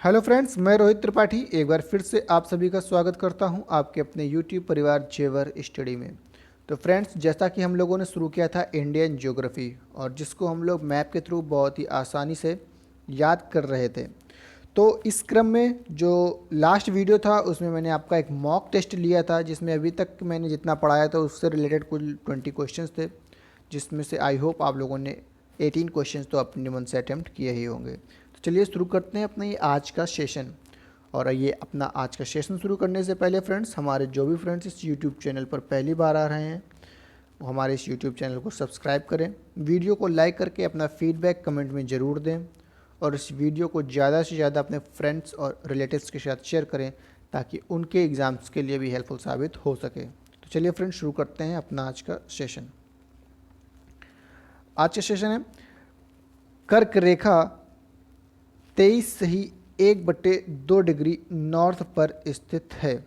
Hello friends, मैं रोहित त्रिपाठी एक बार फिर से आप सभी का स्वागत करता हूं आपके अपने यूट्यूब परिवार जेवर स्टडी में। तो फ्रेंड्स, जैसा कि हम लोगों ने शुरू किया था इंडियन ज्योग्राफी और जिसको हम लोग मैप के थ्रू बहुत ही आसानी से याद कर रहे थे। तो इस क्रम में जो लास्ट वीडियो था उसमें मैंने आपका एक मॉक टेस्ट लिया था, जिसमें अभी तक मैंने जितना पढ़ाया था उससे रिलेटेड कुल 20 क्वेश्चंस थे, जिसमें से आई होप आप लोगों ने 18 क्वेश्चंस तो अपने मन से अटैम्प्ट किए ही होंगे। तो चलिए शुरू करते हैं अपना ये आज का सेशन। और ये अपना आज का सेशन शुरू करने से पहले फ्रेंड्स, हमारे जो भी फ्रेंड्स इस यूट्यूब चैनल पर पहली बार आ रहे हैं वो हमारे इस यूट्यूब चैनल को सब्सक्राइब करें, वीडियो को लाइक करके अपना फीडबैक कमेंट में ज़रूर दें और इस वीडियो को ज़्यादा से ज़्यादा अपने फ्रेंड्स और रिलेटिव्स के साथ शेयर करें ताकि उनके एग्ज़ाम्स के लिए भी हेल्पफुल साबित हो सके। तो चलिए फ्रेंड्स, शुरू करते हैं अपना आज का सेशन। आज का सेशन है कर्क रेखा 23 सही 1/2 डिग्री नॉर्थ पर स्थित है।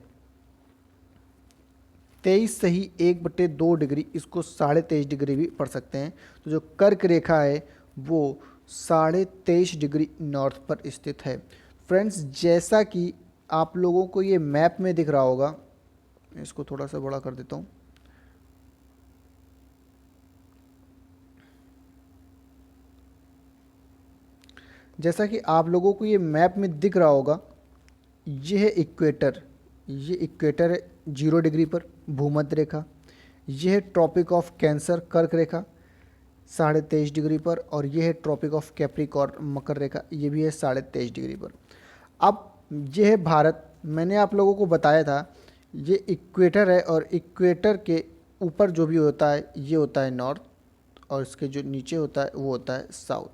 23 सही 1/2 डिग्री, इसको 23.5 डिग्री भी पढ़ सकते हैं। तो जो कर्क रेखा है वो 23.5 डिग्री नॉर्थ पर स्थित है। फ्रेंड्स, जैसा कि आप लोगों को ये मैप में दिख रहा होगा, मैं इसको थोड़ा सा बड़ा कर देता हूँ। जैसा कि आप लोगों को ये मैप में दिख रहा होगा, ये है इक्वेटर, ये इक्वेटर है 0 डिग्री पर भूमध्य रेखा। ये है ट्रॉपिक ऑफ कैंसर कर्क रेखा 23.5 डिग्री पर, और ये है ट्रॉपिक ऑफ कैप्रिकॉर्न मकर रेखा, ये भी है 23.5 डिग्री पर। अब ये है भारत, मैंने आप लोगों को बताया था ये इक्वेटर है और इक्वेटर के ऊपर जो भी होता है ये होता है नॉर्थ और इसके जो नीचे होता है वो होता है साउथ।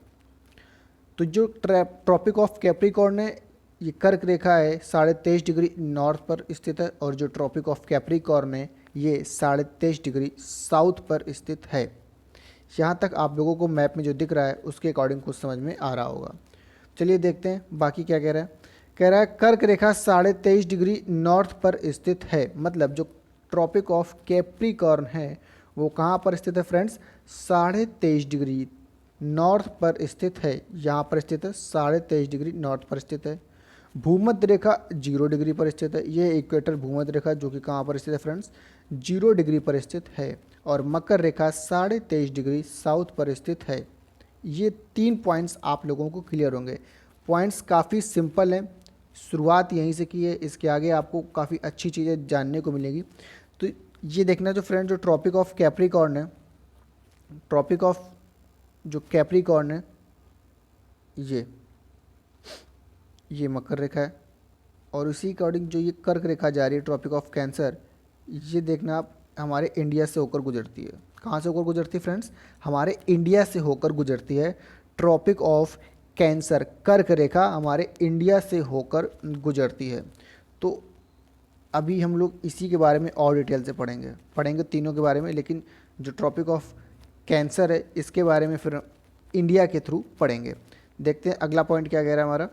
तो जो ट्रॉपिक ऑफ कैप्रिकॉर्न है ये कर्क रेखा है 23.5 डिग्री नॉर्थ पर स्थित है, और जो ट्रॉपिक ऑफ कैप्रिकॉर्न है ये 23.5 डिग्री साउथ पर स्थित है। यहाँ तक आप लोगों को मैप में जो दिख रहा है उसके अकॉर्डिंग कुछ समझ में आ रहा होगा। चलिए देखते हैं बाकी क्या कह रहा है। कह रहा है कर्क रेखा 23.5 डिग्री नॉर्थ पर स्थित है, मतलब जो ट्रॉपिक ऑफ कैप्रिकॉर्न है वो कहाँ पर स्थित है फ्रेंड्स? 23.5 डिग्री नॉर्थ पर स्थित है, यहाँ पर स्थित है 23.5 डिग्री नॉर्थ पर स्थित है। भूमध्य रेखा 0 डिग्री पर स्थित है, ये इक्वेटर भूमध्य रेखा जो कि कहाँ पर स्थित है फ्रेंड्स? 0 डिग्री पर स्थित है। और मकर रेखा 23.5 डिग्री साउथ पर स्थित है। ये 3 पॉइंट्स आप लोगों को क्लियर होंगे। पॉइंट्स काफ़ी सिंपल हैं, शुरुआत यहीं से की है, इसके आगे आपको काफ़ी अच्छी चीज़ें जानने को मिलेगी। तो ये देखना जो फ्रेंड, जो ट्रॉपिक ऑफ कैप्रिकॉर्न है, ट्रॉपिक ऑफ जो कैप्रिकॉर्न है ये मकर रेखा है, और उसी अकॉर्डिंग जो ये कर्क रेखा जा रही है ट्रॉपिक ऑफ कैंसर, ये देखना आप हमारे इंडिया से होकर गुजरती है। कहाँ से होकर गुजरती है फ्रेंड्स? हमारे इंडिया से होकर गुजरती है। ट्रॉपिक ऑफ कैंसर कर्क रेखा हमारे इंडिया से होकर गुजरती है। तो अभी हम लोग इसी के बारे में और डिटेल से पढ़ेंगे तीनों के बारे में, लेकिन जो ट्रॉपिक ऑफ कैंसर है इसके बारे में फिर इंडिया के थ्रू पढ़ेंगे। देखते हैं अगला पॉइंट क्या कह रहा है हमारा।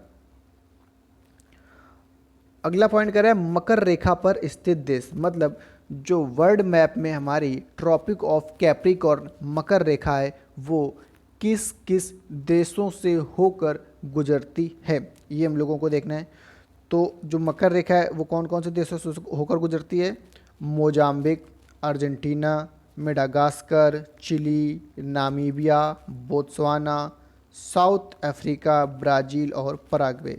अगला पॉइंट कह रहा है मकर रेखा पर स्थित देश, मतलब जो वर्ल्ड मैप में हमारी ट्रॉपिक ऑफ कैप्रिकॉर्न मकर रेखा है वो किस किस देशों से होकर गुजरती है, ये हम लोगों को देखना है। तो जो मकर रेखा है वो कौन कौन से देशों से होकर गुजरती है? Mozambique, Argentina, Madagascar, Chile, Namibia, Botswana, South Africa, Brazil और पराग्वे।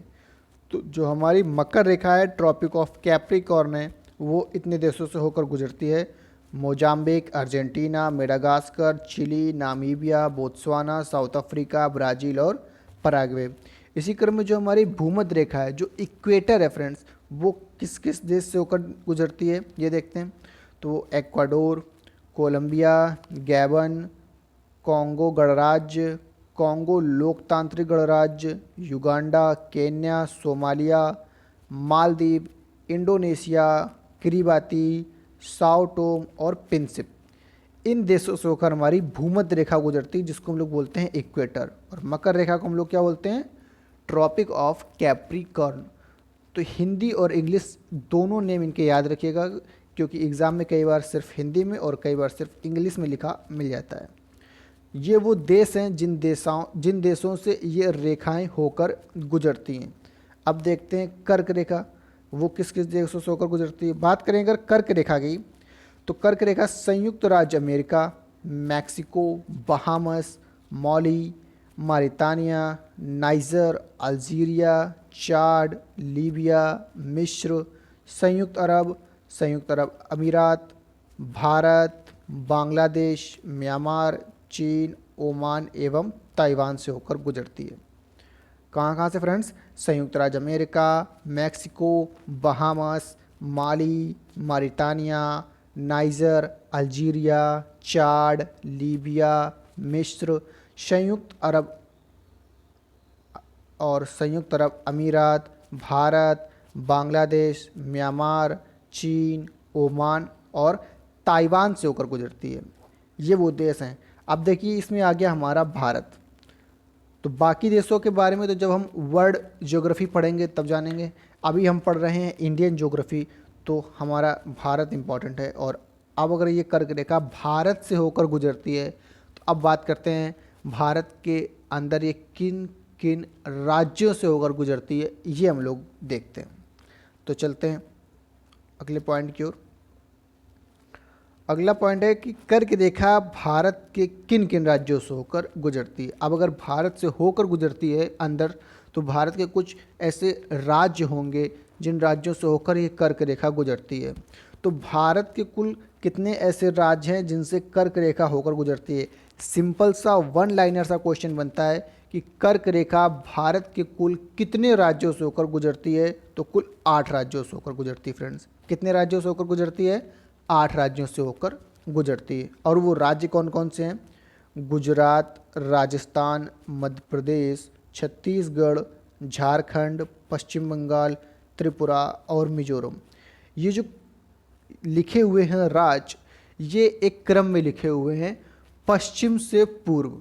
तो जो हमारी मकर रेखा है ट्रॉपिक ऑफ कैप्रिकॉर्न है वो इतने देशों से होकर गुजरती है: Mozambique, Argentina, Madagascar, Chile, Namibia, Botswana, South Africa, Brazil और पराग्वे। इसी क्रम में जो हमारी भूमध्य रेखा है, जो इक्वेटर है फ्रेंड्स, वो किस किस देश से होकर गुजरती है ये देखते हैं। तो एक्वाडोर, कोलंबिया, गैबन, कॉन्गो गणराज्य, कॉन्गो लोकतांत्रिक गणराज्य, Uganda, Kenya, Somalia, Maldives, Indonesia, Kiribati, Sao Tomé और प्रिंसिप। इन देशों से होकर हमारी भूमध्य रेखा गुजरती है जिसको हम लोग बोलते हैं इक्वेटर, और मकर रेखा को हम लोग क्या बोलते हैं? Tropic of Capricorn. तो हिंदी और इंग्लिश दोनों नेम इनके याद रखिएगा, क्योंकि एग्ज़ाम में कई बार सिर्फ हिंदी में और कई बार सिर्फ इंग्लिश में लिखा मिल जाता है। ये वो देश हैं जिन देशों से ये रेखाएं होकर गुजरती हैं। अब देखते हैं कर्क रेखा, वो किस किस देशों से होकर गुजरती है। बात करें अगर कर्क रेखा की, तो कर्क रेखा संयुक्त राज्य America, Mexico, Bahamas, Mali, Mauritania, Niger, Algeria, Chad, Libya, मिस्र, संयुक्त अरब अमीरात, भारत, बांग्लादेश, म्यांमार, चीन, ओमान एवं ताइवान से होकर गुजरती है। कहाँ कहाँ से फ्रेंड्स? संयुक्त राज्य अमेरिका, मैक्सिको, बहामस, माली, Mauritania, niger, Algeria, Chad, Libya, मिस्र, संयुक्त अरब अमीरात, भारत, बांग्लादेश, म्यांमार, चीन, ओमान और ताइवान से होकर गुजरती है। ये वो देश हैं। अब देखिए इसमें आ गया हमारा भारत। तो बाकी देशों के बारे में तो जब हम वर्ल्ड ज्योग्राफी पढ़ेंगे तब जानेंगे। अभी हम पढ़ रहे हैं इंडियन ज्योग्राफी, तो हमारा भारत इम्पॉर्टेंट है। और अब अगर ये कर्क रेखा भारत से होकर गुजरती है, तो अब बात करते हैं भारत के अंदर ये किन किन राज्यों से होकर गुजरती है, ये हम लोग देखते हैं। तो चलते हैं अगले पॉइंट की ओर। अगला पॉइंट है कि कर्क रेखा भारत के किन किन राज्यों से होकर गुजरती है। अब अगर भारत से होकर गुजरती है अंदर, तो भारत के कुछ ऐसे राज्य होंगे जिन राज्यों से होकर ये कर्क रेखा गुजरती है। तो भारत के कुल कितने ऐसे राज्य हैं जिनसे कर्क रेखा होकर गुजरती है? सिंपल सा वन लाइनर सा क्वेश्चन बनता है कि कर्क रेखा भारत के कुल कितने राज्यों से होकर गुजरती है? तो कुल 8 राज्यों से होकर गुजरती है फ्रेंड्स। कितने राज्यों से होकर गुजरती है? 8 राज्यों से होकर गुजरती है। और वो राज्य कौन कौन से हैं? गुजरात, राजस्थान, मध्य प्रदेश, छत्तीसगढ़, झारखंड, पश्चिम बंगाल, त्रिपुरा और मिजोरम। ये जो लिखे हुए हैं राज्य, ये एक क्रम में लिखे हुए हैं पश्चिम से पूर्व।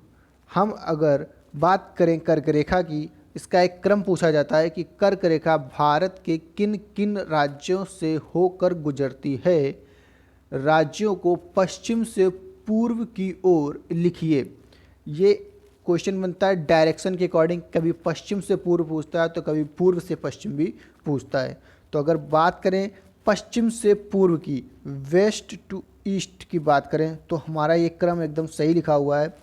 हम अगर बात करें कर्क रेखा की, इसका एक क्रम पूछा जाता है कि कर्क रेखा भारत के किन किन राज्यों से होकर गुजरती है। राज्यों को पश्चिम से पूर्व की ओर लिखिए। ये क्वेश्चन बनता है डायरेक्शन के अकॉर्डिंग, कभी पश्चिम से पूर्व पूछता है तो कभी पूर्व से पश्चिम भी पूछता है। तो अगर बात करें पश्चिम से पूर्व की, वेस्ट टू ईस्ट की बात करें, तो हमारा ये क्रम एकदम सही लिखा हुआ है।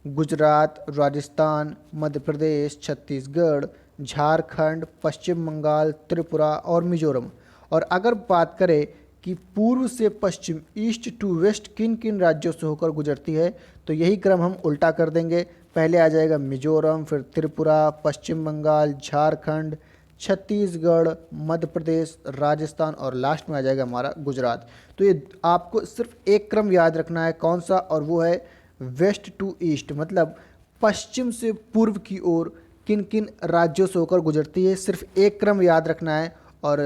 गुजरात, राजस्थान, मध्य प्रदेश, छत्तीसगढ़, झारखंड, पश्चिम बंगाल, त्रिपुरा और मिजोरम। और अगर बात करें कि पूर्व से पश्चिम, ईस्ट टू वेस्ट, किन किन राज्यों से होकर गुजरती है, तो यही क्रम हम उल्टा कर देंगे। पहले आ जाएगा मिजोरम, फिर त्रिपुरा, पश्चिम बंगाल, झारखंड, छत्तीसगढ़, मध्य प्रदेश, राजस्थान और लास्ट में आ जाएगा हमारा गुजरात। तो ये आपको सिर्फ एक क्रम याद रखना है, कौन सा? और वो है वेस्ट टू ईस्ट, मतलब पश्चिम से पूर्व की ओर किन किन राज्यों से होकर गुजरती है। सिर्फ एक क्रम याद रखना है। और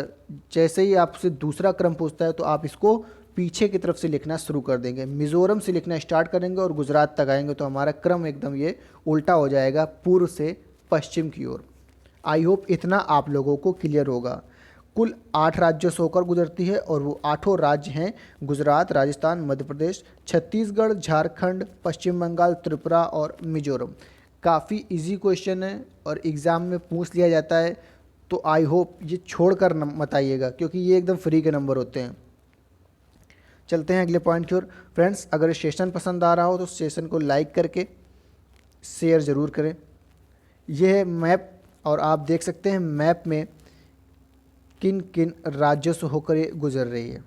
जैसे ही आपसे दूसरा क्रम पूछता है तो आप इसको पीछे की तरफ से लिखना शुरू कर देंगे। मिज़ोरम से लिखना स्टार्ट करेंगे और गुजरात तक आएंगे, तो हमारा क्रम एकदम ये उल्टा हो जाएगा, पूर्व से पश्चिम की ओर। आई होप इतना आप लोगों को क्लियर होगा। कुल 8 राज्यों से होकर गुजरती है और वो 8 राज्य हैं गुजरात, राजस्थान, मध्य प्रदेश, छत्तीसगढ़, झारखंड, पश्चिम बंगाल, त्रिपुरा और मिजोरम। काफ़ी इजी क्वेश्चन है और एग्ज़ाम में पूछ लिया जाता है, तो आई होप ये छोड़कर मत आइएगा, क्योंकि ये एकदम फ्री के नंबर होते हैं। चलते हैं अगले पॉइंट की ओर। फ्रेंड्स, अगर सेशन पसंद आ रहा हो तो सेशन को लाइक करके शेयर ज़रूर करें। यह है मैप और आप देख सकते हैं मैप में किन किन राज्यों से होकर ये गुजर रही है।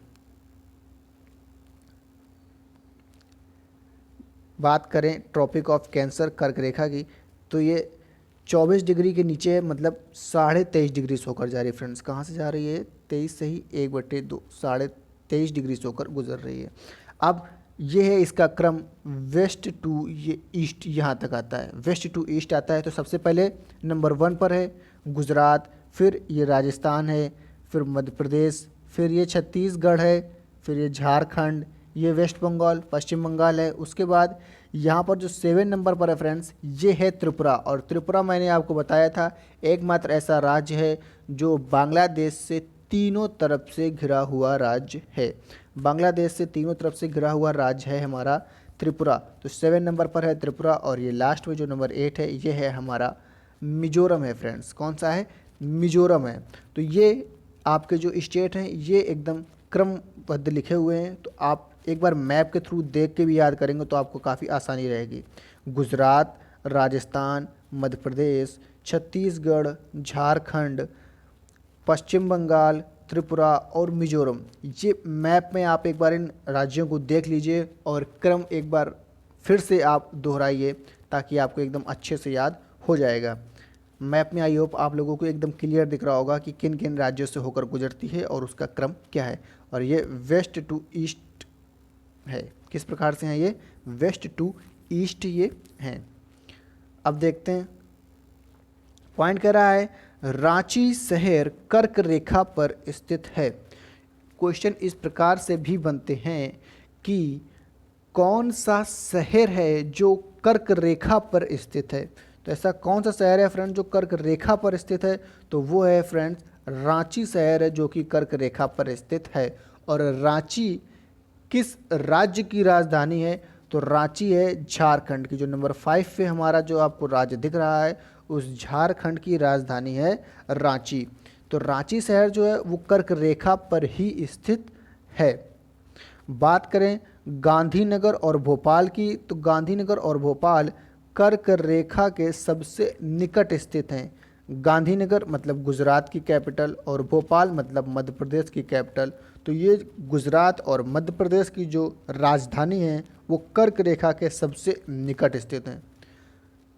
बात करें ट्रॉपिक ऑफ कैंसर कर्क रेखा की, तो ये 24 डिग्री के नीचे है, मतलब 23.5 डिग्री से होकर जा रही है। फ्रेंड्स, कहाँ से जा रही है? 23 से ही 1/2, 23.5 डिग्री से होकर गुजर रही है। अब ये है इसका क्रम, वेस्ट टू ये ईस्ट यहाँ तक आता है। वेस्ट टू ईस्ट आता है तो सबसे पहले नंबर 1 पर है गुजरात, फिर ये राजस्थान है, फिर मध्य प्रदेश, फिर ये छत्तीसगढ़ है, फिर ये झारखंड, ये वेस्ट बंगाल, पश्चिम बंगाल है। उसके बाद यहाँ पर जो 7 नंबर पर है फ्रेंड्स, ये है त्रिपुरा। और त्रिपुरा मैंने आपको बताया था एकमात्र ऐसा राज्य है जो बांग्लादेश से तीनों तरफ से घिरा हुआ राज्य है। बांग्लादेश से तीनों तरफ से घिरा हुआ राज्य है हमारा त्रिपुरा। तो 7 नंबर पर है त्रिपुरा। और ये लास्ट में जो नंबर 8 है, ये है हमारा मिजोरम है फ्रेंड्स। कौन सा है? मिजोरम है। तो ये आपके जो स्टेट हैं ये एकदम क्रमबद्ध लिखे हुए हैं, तो आप एक बार मैप के थ्रू देख के भी याद करेंगे तो आपको काफ़ी आसानी रहेगी। गुजरात, राजस्थान, मध्य प्रदेश, छत्तीसगढ़, झारखंड, पश्चिम बंगाल, त्रिपुरा और मिजोरम, ये मैप में आप एक बार इन राज्यों को देख लीजिए और क्रम एक बार फिर से आप दोहराइए ताकि आपको एकदम अच्छे से याद हो जाएगा। मैप में आई होप आप लोगों को एकदम क्लियर दिख रहा होगा कि किन किन राज्यों से होकर गुजरती है और उसका क्रम क्या है। और ये वेस्ट टू ईस्ट है, किस प्रकार से हैं ये, वेस्ट टू ईस्ट ये हैं। अब देखते हैं, पॉइंट कह रहा है रांची शहर कर्क रेखा पर स्थित है। क्वेश्चन इस प्रकार से भी बनते हैं कि कौन सा शहर है जो कर्क रेखा पर स्थित है। तो ऐसा कौन सा शहर है फ्रेंड जो कर्क रेखा पर स्थित है, तो वो है फ्रेंड्स रांची शहर है जो कि कर्क रेखा पर स्थित है। और रांची किस राज्य की राजधानी है, तो रांची है झारखंड की, जो नंबर 5 पे हमारा जो आपको राज्य दिख रहा है उस झारखंड की राजधानी है रांची। तो रांची शहर जो है वो कर्क रेखा पर ही स्थित है। बात करें गांधीनगर और भोपाल की, तो गांधीनगर और भोपाल कर्क रेखा के सबसे निकट स्थित हैं। गांधीनगर मतलब गुजरात की कैपिटल और भोपाल मतलब मध्य प्रदेश की कैपिटल। तो ये गुजरात और मध्य प्रदेश की जो राजधानी है वो कर्क रेखा के सबसे निकट स्थित हैं।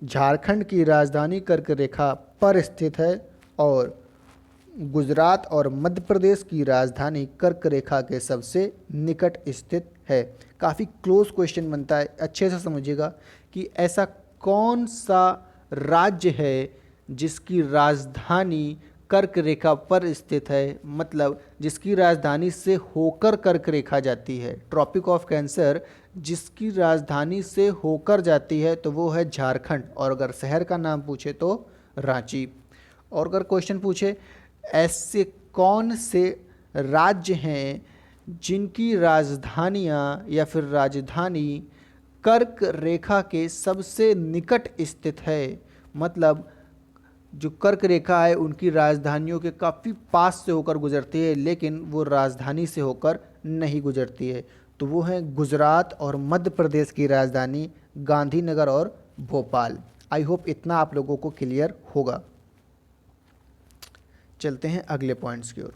झारखंड की राजधानी कर्क रेखा पर स्थित है और गुजरात और मध्य प्रदेश की राजधानी कर्क रेखा के सबसे निकट स्थित है। काफ़ी क्लोज क्वेश्चन बनता है, अच्छे से समझिएगा कि ऐसा कौन सा राज्य है जिसकी राजधानी कर्क रेखा पर स्थित है, मतलब जिसकी राजधानी से होकर कर्क रेखा जाती है। ट्रॉपिक ऑफ कैंसर जिसकी राजधानी से होकर जाती है तो वो है झारखंड। और अगर शहर का नाम पूछे तो रांची। और अगर क्वेश्चन पूछे ऐसे कौन से राज्य हैं जिनकी राजधानियाँ या फिर राजधानी कर्क रेखा के सबसे निकट स्थित है, मतलब जो कर्क रेखा है उनकी राजधानियों के काफ़ी पास से होकर गुजरती है लेकिन वो राजधानी से होकर नहीं गुजरती है, तो वो है गुजरात और मध्य प्रदेश की राजधानी गांधीनगर और भोपाल। आई होप इतना आप लोगों को क्लियर होगा। चलते हैं अगले पॉइंट्स की ओर।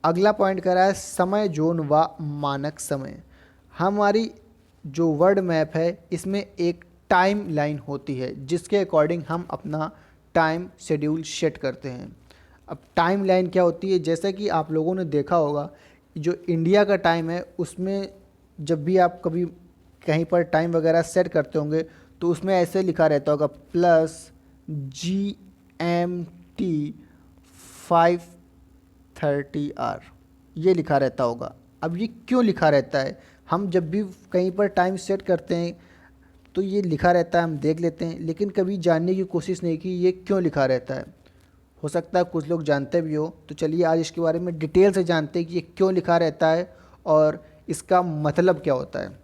अगला पॉइंट कह रहा है समय जोन व मानक समय। हमारी जो वर्ल्ड मैप है इसमें एक टाइम लाइन होती है जिसके अकॉर्डिंग हम अपना टाइम शेड्यूल सेट करते हैं। अब टाइम लाइन क्या होती है, जैसा कि आप लोगों ने देखा होगा जो इंडिया का टाइम है उसमें जब भी आप कभी कहीं पर टाइम वगैरह सेट करते होंगे तो उसमें ऐसे लिखा रहता होगा +GMT 5:30 ये लिखा रहता होगा। अब ये क्यों लिखा रहता है, हम जब भी कहीं पर टाइम सेट करते हैं तो ये लिखा रहता है, हम देख लेते हैं लेकिन कभी जानने की कोशिश नहीं की ये क्यों लिखा रहता है। हो सकता है कुछ लोग जानते भी हो, तो चलिए आज इसके बारे में डिटेल से जानते हैं कि ये क्यों लिखा रहता है और इसका मतलब क्या होता है।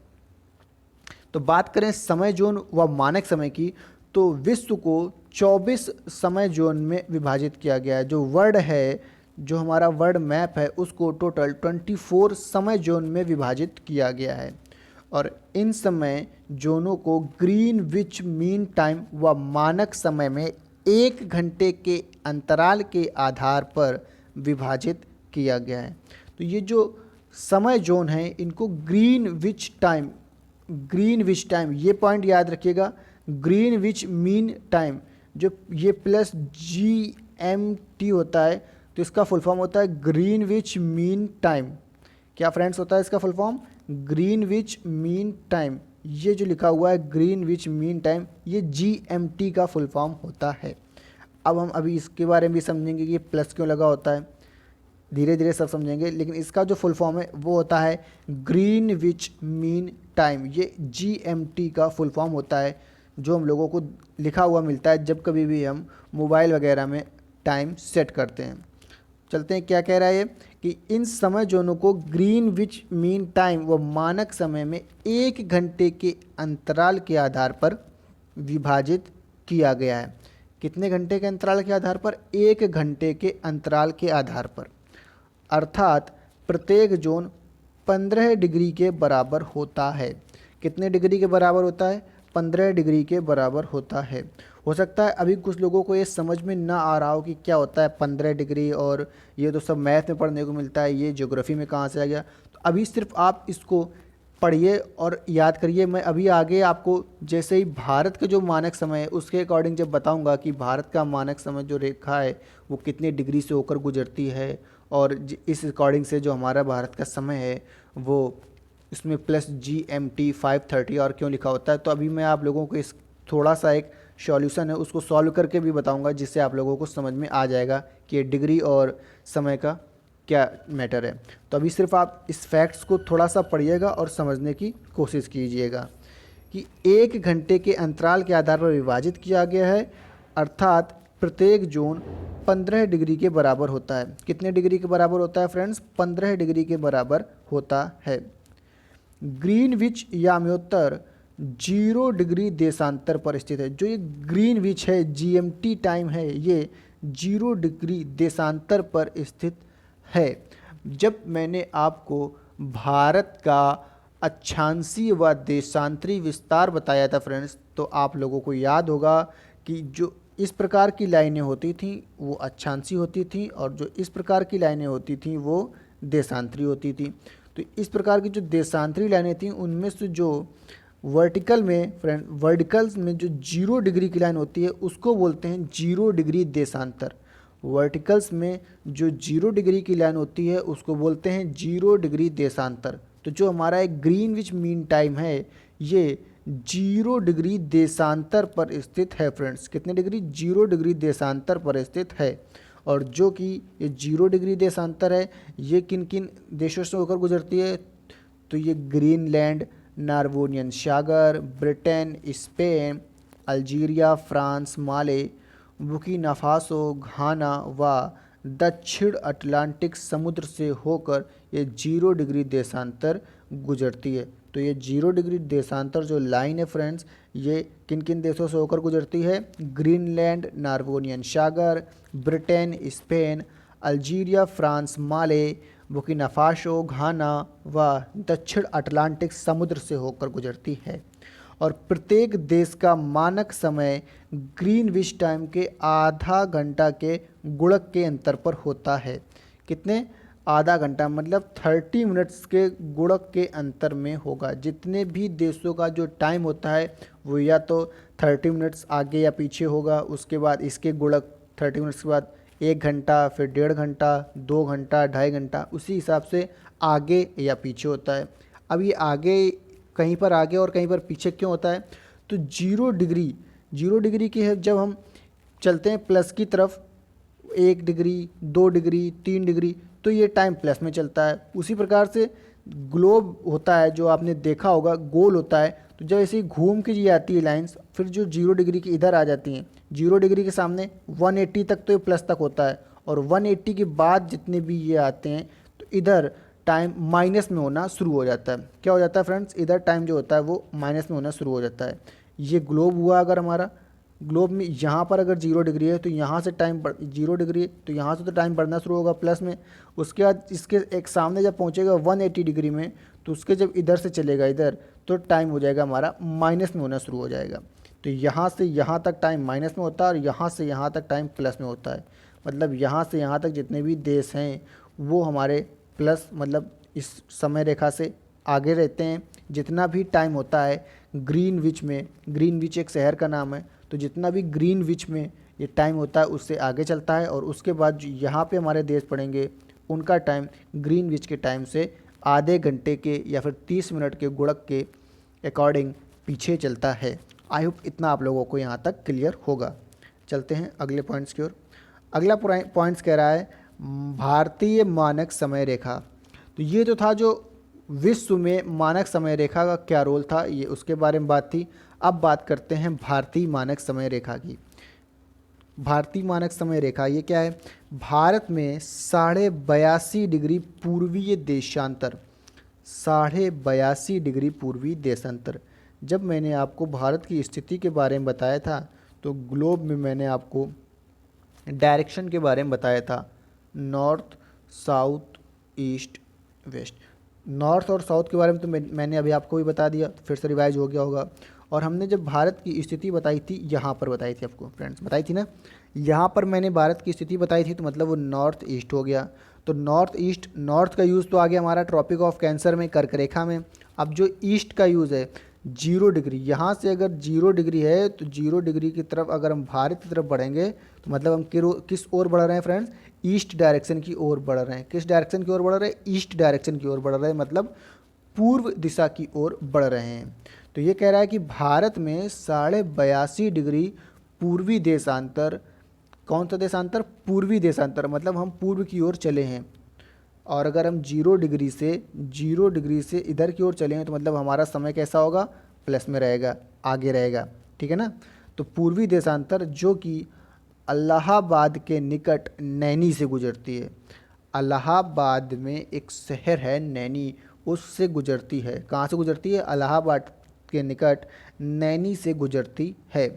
तो बात करें समय जोन व मानक समय की, तो विश्व को 24 समय जोन में विभाजित किया गया है। जो वर्ल्ड है, जो हमारा वर्ल्ड मैप है उसको टोटल 24 समय जोन में विभाजित किया गया है। और इन समय जोनों को ग्रीनविच मीन टाइम व मानक समय में 1 घंटे के अंतराल के आधार पर विभाजित किया गया है। तो ये जो समय जोन है इनको ग्रीनविच टाइम ये पॉइंट याद रखिएगा, ग्रीनविच मीन टाइम जो ये +GMT होता है तो इसका फुल फॉर्म होता है ग्रीनविच मीन टाइम। क्या फ्रेंड्स होता है इसका full form, Greenwich mean time. ये जो लिखा हुआ है ग्रीनविच मीन टाइम ये GMT का फुल फॉर्म होता है। अब हम अभी इसके बारे में भी समझेंगे कि ये प्लस क्यों लगा होता है, धीरे धीरे सब समझेंगे, लेकिन इसका जो फुल फॉर्म है वो होता है ग्रीनविच मीन टाइम। ये GMT का फुल फॉर्म होता है जो हम लोगों को लिखा हुआ मिलता है जब कभी भी हम मोबाइल वगैरह में टाइम सेट करते हैं। चलते हैं क्या कह रहा है ये कि इन समय जोनों को ग्रीनविच मीन टाइम व मानक समय में 1 घंटे के अंतराल के आधार पर विभाजित किया गया है। कितने घंटे के अंतराल के आधार पर? 1 घंटे के अंतराल के आधार पर, अर्थात प्रत्येक जोन 15 डिग्री के बराबर होता है। कितने डिग्री के बराबर होता है? 15 डिग्री के बराबर होता है। हो सकता है अभी कुछ लोगों को ये समझ में ना आ रहा हो कि क्या होता है 15 डिग्री, और ये तो सब मैथ में पढ़ने को मिलता है, ये ज्योग्राफी में कहाँ से आ गया। तो अभी सिर्फ आप इसको पढ़िए और याद करिए। मैं अभी आगे आपको जैसे ही भारत का जो मानक समय है उसके अकॉर्डिंग जब बताऊंगा कि भारत का मानक समय जो रेखा है वो कितने डिग्री से होकर गुजरती है, और इस अकॉर्डिंग से जो हमारा भारत का समय है वो इसमें प्लस GMT 5:30 और क्यों लिखा होता है, तो अभी मैं आप लोगों को इस थोड़ा सा एक सॉल्यूशन है उसको सॉल्व करके भी बताऊंगा, जिससे आप लोगों को समझ में आ जाएगा कि ये डिग्री और समय का क्या मैटर है। तो अभी सिर्फ आप इस फैक्ट्स को थोड़ा सा पढ़िएगा और समझने की कोशिश कीजिएगा कि 1 घंटे के अंतराल के आधार पर विभाजित किया गया है, अर्थात प्रत्येक जोन 15 डिग्री के बराबर होता है। कितने डिग्री के बराबर होता है फ्रेंड्स? 15 डिग्री के बराबर होता है। ग्रीनविच याम्योत्तर 0 डिग्री देशांतर पर स्थित है। जो ये ग्रीनविच है, GMT टाइम है, ये 0 डिग्री देशांतर पर स्थित है। जब मैंने आपको भारत का अक्षांशीय व देशांतरी विस्तार बताया था फ्रेंड्स, तो आप लोगों को याद होगा कि जो इस प्रकार की लाइनें होती थीं वो अक्षांशीय होती थीं, और जो इस प्रकार की लाइनें होती थीं वो देशांतरी होती थी। तो इस प्रकार की जो देशांतरी लाइनें थीं उनमें से जो वर्टिकल में जो 0 डिग्री की लाइन होती है उसको बोलते हैं 0 डिग्री देशांतर। वर्टिकल्स में जो 0 डिग्री की लाइन होती है उसको बोलते हैं 0 डिग्री देशांतर। तो जो हमारा एक ग्रीनविच मीन टाइम है ये 0 डिग्री देशांतर पर स्थित है फ्रेंड्स। कितने डिग्री? 0 डिग्री देशांतर पर स्थित है। और जो कि ये 0 डिग्री देशांतर है ये किन किन देशों से होकर गुजरती है? तो ये ग्रीनलैंड, नार्वेनियन सागर, ब्रिटेन, स्पेन, अल्जीरिया, फ्रांस, माले, बुर्किना फासो, घाना व दक्षिण अटलांटिक समुद्र से होकर ये 0 डिग्री देशांतर गुजरती है। तो ये 0 डिग्री देशांतर जो लाइन है फ्रेंड्स, ये किन किन देशों से होकर गुजरती है? ग्रीनलैंड, नार्वेनियन सागर, ब्रिटेन, स्पेन, अल्जीरिया, फ्रांस, माले, बुर्किना फासो, घाना व दक्षिण अटलांटिक समुद्र से होकर गुजरती है। और प्रत्येक देश का मानक समय ग्रीनविच टाइम के आधा घंटा के गुणक के अंतर पर होता है। कितने? आधा घंटा, मतलब 30 मिनट्स के गुणक के अंतर में होगा। जितने भी देशों का जो टाइम होता है वो या तो 30 मिनट्स आगे या पीछे होगा, उसके बाद इसके गुणक 30 मिनट्स के बाद 1 घंटा, फिर 1.5 घंटा, 2 घंटा, 2.5 घंटा, उसी हिसाब से आगे या पीछे होता है। अब ये आगे कहीं पर आगे और कहीं पर पीछे क्यों होता है? तो 0 डिग्री की है जब हम चलते हैं प्लस की तरफ, 1 डिग्री, 2 डिग्री, 3 डिग्री, तो ये टाइम प्लस में चलता है। उसी प्रकार से ग्लोब होता है जो आपने देखा होगा, गोल होता है, तो जब ऐसे ही घूम के ये आती है लाइंस, फिर जो 0 डिग्री की इधर आ जाती हैं, 0 डिग्री के सामने 180 तक तो ये प्लस तक होता है, और 180 के बाद जितने भी ये आते हैं तो इधर टाइम माइनस में होना शुरू हो जाता है। क्या हो जाता है फ्रेंड्स? इधर टाइम जो होता है वो माइनस में होना शुरू हो जाता है। ये ग्लोब हुआ, अगर हमारा ग्लोब में यहाँ पर अगर 0 डिग्री है तो यहाँ से टाइम 0 डिग्री है तो यहाँ से तो टाइम बढ़ना शुरू होगा प्लस में। उसके बाद इसके एक सामने जब पहुँचेगा 180 डिग्री में, तो उसके जब इधर से चलेगा इधर, तो टाइम हो जाएगा हमारा माइनस में होना शुरू हो जाएगा। तो यहाँ से यहाँ तक टाइम माइनस में होता है और यहाँ से यहाँ तक टाइम प्लस में होता है। मतलब यहाँ से यहाँ तक जितने भी देश हैं वो हमारे प्लस, मतलब इस समय रेखा से आगे रहते हैं। जितना भी टाइम होता है ग्रीनविच में, ग्रीनविच एक शहर का नाम है, तो जितना भी ग्रीनविच में ये टाइम होता है उससे आगे चलता है। और उसके बाद जो यहाँ पे हमारे देश पड़ेंगे उनका टाइम ग्रीनविच के टाइम से आधे घंटे के या फिर 30 मिनट के गुणक के अकॉर्डिंग पीछे चलता है। आई होप इतना आप लोगों को यहाँ तक क्लियर होगा। चलते हैं अगले पॉइंट्स की ओर। अगला पॉइंट्स कह रहा है भारतीय मानक समय रेखा। तो ये जो था जो विश्व में मानक समय रेखा का क्या रोल था, ये उसके बारे में बात थी। अब बात करते हैं भारतीय मानक समय रेखा की। भारतीय मानक समय रेखा ये क्या है? भारत में 82.5 डिग्री पूर्वीय देशांतर, 82.5 डिग्री पूर्वी देशांतर। जब मैंने आपको भारत की स्थिति के बारे में बताया था तो ग्लोब में मैंने आपको डायरेक्शन के बारे में बताया था, north, south, east, west. North और साउथ के बारे में तो मैंने अभी आपको भी बता दिया, फिर से रिवाइज हो गया होगा। और हमने जब भारत की स्थिति बताई थी, यहाँ पर बताई थी आपको फ्रेंड्स, बताई थी ना, यहाँ पर मैंने भारत की स्थिति बताई थी, तो मतलब वो नॉर्थ ईस्ट हो गया। तो नॉर्थ ईस्ट, नॉर्थ का यूज़ तो आ गया हमारा ट्रॉपिक ऑफ कैंसर में, कर्क रेखा में। अब जो ईस्ट का यूज़ है 0 डिग्री, यहाँ से अगर 0 डिग्री है तो 0 डिग्री की तरफ अगर हम भारत की तरफ बढ़ेंगे तो मतलब हम किस ओर बढ़ रहे हैं फ्रेंड्स, ईस्ट डायरेक्शन की ओर बढ़ रहे हैं। किस डायरेक्शन की ओर बढ़ रहे हैं, ईस्ट डायरेक्शन की ओर बढ़ रहे हैं, मतलब पूर्व दिशा की ओर बढ़ रहे हैं। तो ये कह रहा है कि भारत में 82.5 डिग्री पूर्वी देशांतर, कौन सा देशांतर, पूर्वी देशांतर, मतलब हम पूर्व की ओर चले हैं। और अगर हम 0 डिग्री से इधर की ओर चले हैं तो मतलब हमारा समय कैसा होगा, प्लस में रहेगा, आगे रहेगा, ठीक है ना। तो पूर्वी देशांतर जो कि इलाहाबाद के निकट नैनी से गुजरती है। इलाहाबाद में एक शहर है नैनी, उससे गुजरती है। कहाँ से गुजरती है, इलाहाबाद के निकट नैनी से गुजरती है।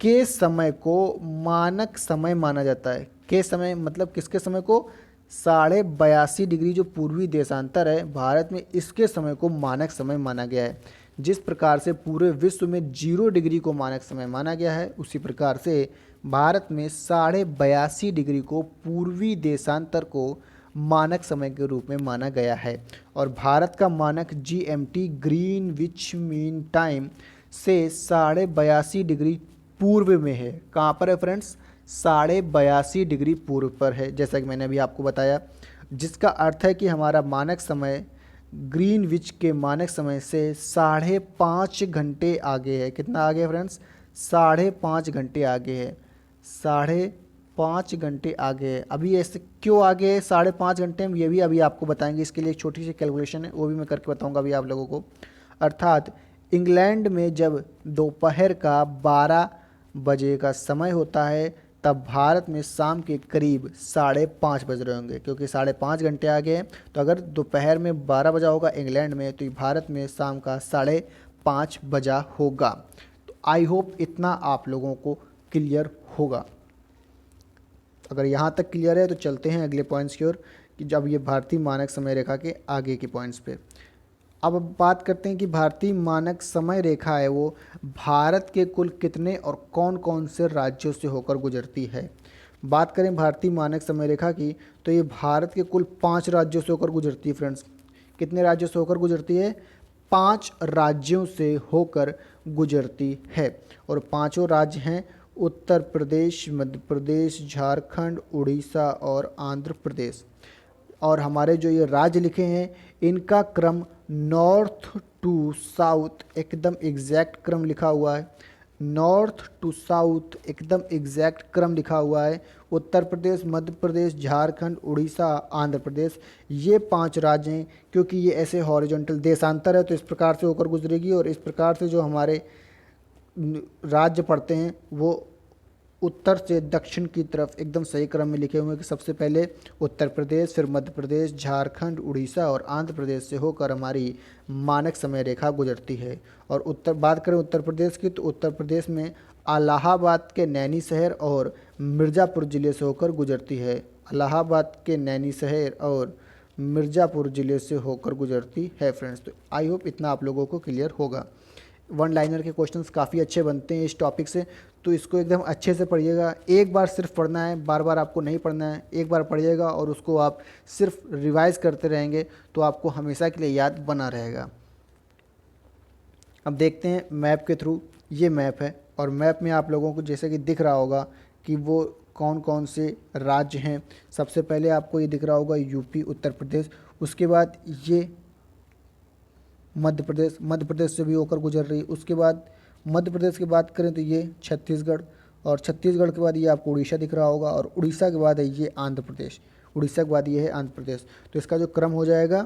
के समय को मानक समय माना जाता है। के समय मतलब किसके समय को, 82.5 डिग्री जो पूर्वी देशांतर है भारत में, इसके समय को मानक समय माना गया है। जिस प्रकार से पूरे विश्व में 0 डिग्री को मानक समय माना गया है, उसी प्रकार से भारत में 82.5 डिग्री को पूर्वी देशांतर को मानक समय के रूप में माना गया है। और भारत का मानक GMT, ग्रीनविच मीन टाइम, से 82.5 डिग्री पूर्व में है। कहाँ पर है फ्रेंड्स, 82.5 डिग्री पूर्व पर है, जैसा कि मैंने अभी आपको बताया। जिसका अर्थ है कि हमारा मानक समय ग्रीनविच के मानक समय से 5.5 घंटे आगे है। कितना आगे है फ्रेंड्स, 5.5 घंटे आगे है, 5.5 घंटे आगे है। अभी ऐसे क्यों आगे है 5.5 घंटे, हम ये भी अभी आपको बताएंगे। इसके लिए एक छोटी सी कैलकुलेशन है, वो भी मैं करके बताऊंगा अभी आप लोगों को। अर्थात इंग्लैंड में जब दोपहर का 12 बजे का समय होता है, तब भारत में शाम के करीब 5:30 बज रहे होंगे, क्योंकि 5.5 घंटे आगे हैं। तो अगर दोपहर में 12 बजा होगा इंग्लैंड में, तो भारत में शाम का 5:30 बजा होगा। तो आई होप इतना आप लोगों को क्लियर होगा। अगर यहाँ तक क्लियर है तो चलते हैं अगले पॉइंट्स की ओर, कि जब ये भारतीय मानक समय रेखा के आगे के पॉइंट्स पे। अब बात करते हैं कि भारतीय मानक समय रेखा है वो भारत के कुल कितने और कौन कौन से राज्यों से होकर गुजरती है। बात करें भारतीय मानक समय रेखा की, तो ये भारत के कुल 5 राज्यों से होकर गुजरती है फ्रेंड्स। कितने राज्यों से होकर गुजरती है, 5 राज्यों से होकर गुजरती है। और पांचों राज्य हैं उत्तर प्रदेश, मध्य प्रदेश, झारखंड, उड़ीसा और आंध्र प्रदेश। और हमारे जो ये राज्य लिखे हैं, इनका क्रम नॉर्थ टू साउथ एकदम एग्जैक्ट क्रम लिखा हुआ है। नॉर्थ टू साउथ एकदम एग्जैक्ट क्रम लिखा हुआ है। उत्तर प्रदेश, मध्य प्रदेश, झारखंड, उड़ीसा, आंध्र प्रदेश, ये 5 राज्य हैं। क्योंकि ये ऐसे हॉरिजॉन्टल देशांतर है तो इस प्रकार से होकर गुजरेगी। और इस प्रकार से जो हमारे राज्य पड़ते हैं वो उत्तर से दक्षिण की तरफ एकदम सही क्रम में लिखे हुए हैं, कि सबसे पहले उत्तर प्रदेश, फिर मध्य प्रदेश, झारखंड, उड़ीसा और आंध्र प्रदेश से होकर हमारी मानक समय रेखा गुजरती है। और बात करें उत्तर प्रदेश की, तो उत्तर प्रदेश में इलाहाबाद के नैनी शहर और मिर्ज़ापुर ज़िले से होकर गुजरती है। इलाहाबाद के नैनी शहर और मिर्ज़ापुर ज़िले से होकर गुजरती है फ्रेंड्स। तो आई होप इतना आप लोगों को क्लियर होगा। 1 लाइनर के क्वेश्चंस काफ़ी अच्छे बनते हैं इस टॉपिक से, तो इसको एकदम अच्छे से पढ़िएगा। एक बार सिर्फ पढ़ना है, बार बार आपको नहीं पढ़ना है। एक बार पढ़िएगा और उसको आप सिर्फ रिवाइज करते रहेंगे तो आपको हमेशा के लिए याद बना रहेगा। अब देखते हैं मैप के थ्रू। ये मैप है और मैप में आप लोगों को जैसे कि दिख रहा होगा कि वो कौन कौन से राज्य हैं। सबसे पहले आपको ये दिख रहा होगा यूपी, उत्तर प्रदेश, उसके बाद ये मध्य प्रदेश, मध्य प्रदेश से भी होकर गुजर रही है। उसके बाद मध्य प्रदेश की बात करें तो ये छत्तीसगढ़, और छत्तीसगढ़ के बाद ये आपको उड़ीसा दिख रहा होगा, और उड़ीसा के बाद है ये आंध्र प्रदेश, उड़ीसा के बाद ये है आंध्र प्रदेश। तो इसका जो क्रम हो जाएगा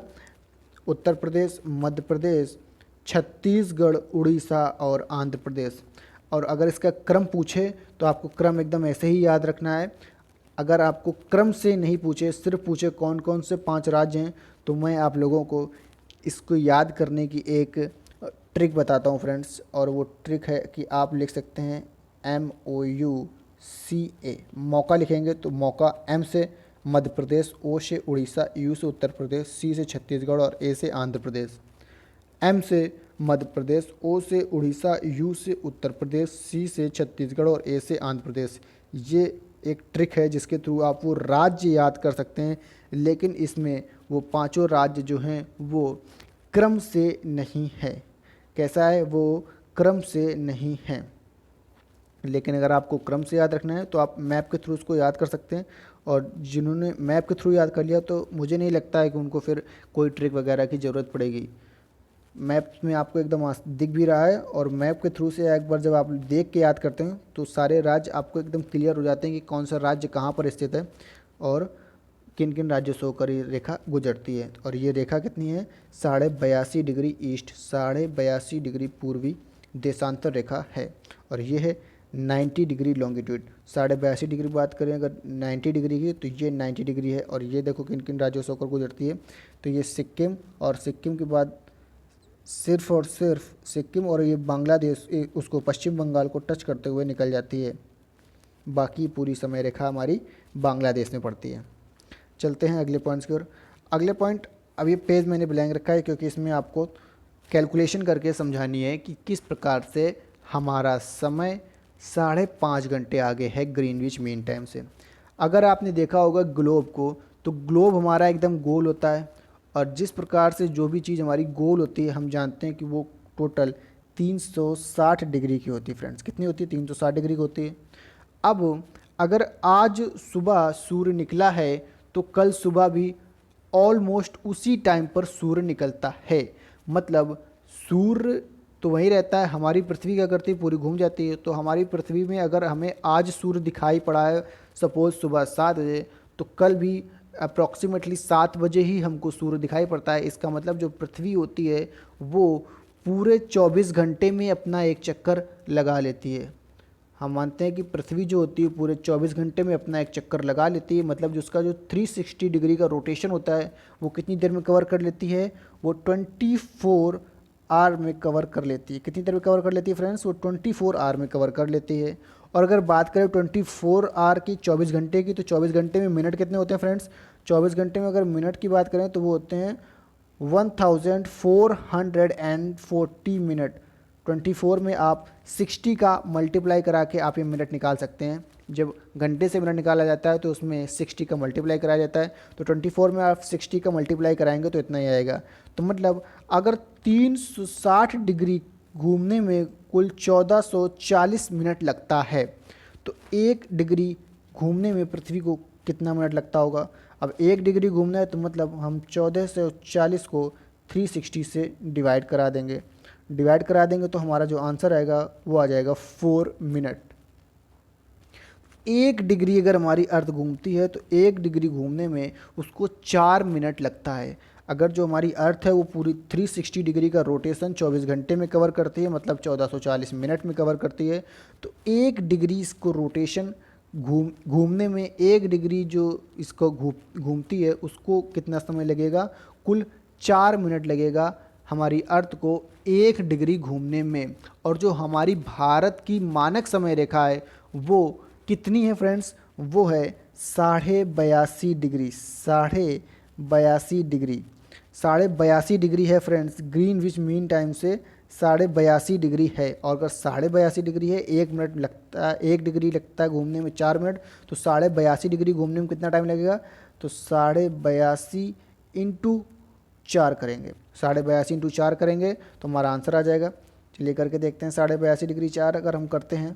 उत्तर प्रदेश, मध्य प्रदेश, छत्तीसगढ़, उड़ीसा और आंध्र प्रदेश। और अगर इसका क्रम पूछे तो आपको क्रम एकदम ऐसे ही याद रखना है। अगर आपको क्रम से नहीं पूछे, सिर्फ पूछे कौन कौन से 5 राज्य हैं, तो मैं आप लोगों को इसको याद करने की एक ट्रिक बताता हूँ फ्रेंड्स। और वो ट्रिक है कि आप लिख सकते हैं MOUCA, मौका लिखेंगे तो मौका, M से मध्य प्रदेश, O से उड़ीसा, U से उत्तर प्रदेश, C से छत्तीसगढ़ और A से आंध्र प्रदेश। M से मध्य प्रदेश, O से उड़ीसा, U से उत्तर प्रदेश, C से छत्तीसगढ़ और A से आंध्र प्रदेश। ये एक ट्रिक है जिसके थ्रू आप वो राज्य याद कर सकते हैं, लेकिन इसमें वो पांचों राज्य जो हैं वो क्रम से नहीं है। कैसा है? वो क्रम से नहीं है। लेकिन अगर आपको क्रम से याद रखना है तो आप मैप के थ्रू उसको याद कर सकते हैं, और जिन्होंने मैप के थ्रू याद कर लिया तो मुझे नहीं लगता है कि उनको फिर कोई ट्रिक वगैरह की ज़रूरत पड़ेगी। मैप में आपको एकदम दिख भी रहा है, और मैप के थ्रू से एक बार जब आप देख के याद करते हैं तो सारे राज्य आपको एकदम क्लियर हो जाते हैं कि कौन सा राज्य कहाँ पर स्थित है और किन किन राज्यों से होकर ये रेखा गुजरती है। और ये रेखा कितनी है? 82.5 डिग्री ईस्ट, 82.5 डिग्री पूर्वी देशांतर रेखा है, और ये है 90 डिग्री लॉन्गिट्यूड। 82.5 डिग्री बात करें अगर 90 डिग्री की, तो ये 90 डिग्री है। और ये देखो किन किन राज्यों से होकर गुजरती है, तो ये सिक्किम, और सिक्किम के बाद सिर्फ और सिर्फ सिक्किम और ये बांग्लादेश, उसको पश्चिम बंगाल को टच करते हुए निकल जाती है। बाकी पूरी समय रेखा हमारी बांग्लादेश में पड़ती है। चलते हैं अगले पॉइंट्स की ओर। अगले पॉइंट, अब ये पेज मैंने ब्लैंक रखा है क्योंकि इसमें आपको कैलकुलेशन करके समझानी है कि किस प्रकार से हमारा समय 5.5 घंटे आगे है ग्रीनविच मीन टाइम से। अगर आपने देखा होगा ग्लोब को, तो ग्लोब हमारा एकदम गोल होता है, और जिस प्रकार से जो भी चीज़ हमारी गोल होती है हम जानते हैं कि वो टोटल 360 डिग्री की होती है। फ्रेंड्स, कितनी होती है? 360 डिग्री की होती है। अब अगर आज सुबह सूर्य निकला है तो कल सुबह भी ऑलमोस्ट उसी टाइम पर सूर्य निकलता है। मतलब सूर्य तो वहीं रहता है, हमारी पृथ्वी क्या करती है? पूरी घूम जाती है। तो हमारी पृथ्वी में अगर हमें आज सूर्य दिखाई पड़ा है सपोज सुबह 7 बजे, तो कल भी अप्रॉक्सीमेटली 7 बजे ही हमको सूर्य दिखाई पड़ता है। इसका मतलब जो पृथ्वी होती है वो पूरे 24 घंटे में अपना एक चक्कर लगा लेती है। हम मानते हैं कि पृथ्वी जो होती है पूरे 24 घंटे में अपना एक चक्कर लगा लेती है। मतलब जो उसका जो 360 डिग्री का रोटेशन होता है वो कितनी देर में कवर कर लेती है? वो 24 आवर में कवर कर लेती है। कितनी देर में कवर कर लेती है फ्रेंड्स? वो 24 आवर में कवर कर लेती है। और अगर बात करें 24 आवर की, 24 घंटे की, तो 24 घंटे में मिनट कितने होते हैं फ्रेंड्स? 24 घंटे में अगर मिनट की बात करें तो वो होते हैं 1440 मिनट। 24 में आप 60 का मल्टीप्लाई करा के आप ये मिनट निकाल सकते हैं। जब घंटे से मिनट निकाला जाता है तो उसमें 60 का मल्टीप्लाई कराया जाता है, तो 24 में आप 60 का मल्टीप्लाई कराएंगे तो इतना ही आएगा। तो मतलब अगर 360 डिग्री घूमने में कुल 1440 मिनट लगता है, तो 1 डिग्री घूमने में पृथ्वी को कितना मिनट लगता होगा? अब 1 डिग्री घूमना है तो मतलब हम 1440 को 360 से डिवाइड करा देंगे। तो हमारा जो आंसर आएगा वो आ जाएगा 4 मिनट। 1 डिग्री अगर हमारी अर्थ घूमती है तो 1 डिग्री घूमने में उसको 4 मिनट लगता है। अगर जो हमारी अर्थ है वो पूरी 360 डिग्री का रोटेशन 24 घंटे में कवर करती है, मतलब 1440 मिनट में कवर करती है, तो 1 डिग्री इसको रोटेशन घूमने में 1 डिग्री जो इसको घूमती है उसको कितना समय लगेगा? कुल 4 मिनट लगेगा हमारी अर्थ को 1 डिग्री घूमने में। और जो हमारी भारत की मानक समय रेखा है वो कितनी है फ्रेंड्स? वो है 82.5 डिग्री। 82.5 डिग्री, 82.5 डिग्री है फ्रेंड्स। ग्रीनविच मीन टाइम से 82.5 डिग्री है। और अगर 82.5 डिग्री है, 1 मिनट लगता है, 1 डिग्री लगता है घूमने में 4 मिनट, तो 82.5 डिग्री घूमने में कितना टाइम लगेगा? तो 82.5 इंटू 4 करेंगे, 82.5 इंटू 4 करेंगे तो हमारा आंसर आ जाएगा। चलिए करके देखते हैं। 82.5 डिग्री 4 अगर हम करते हैं,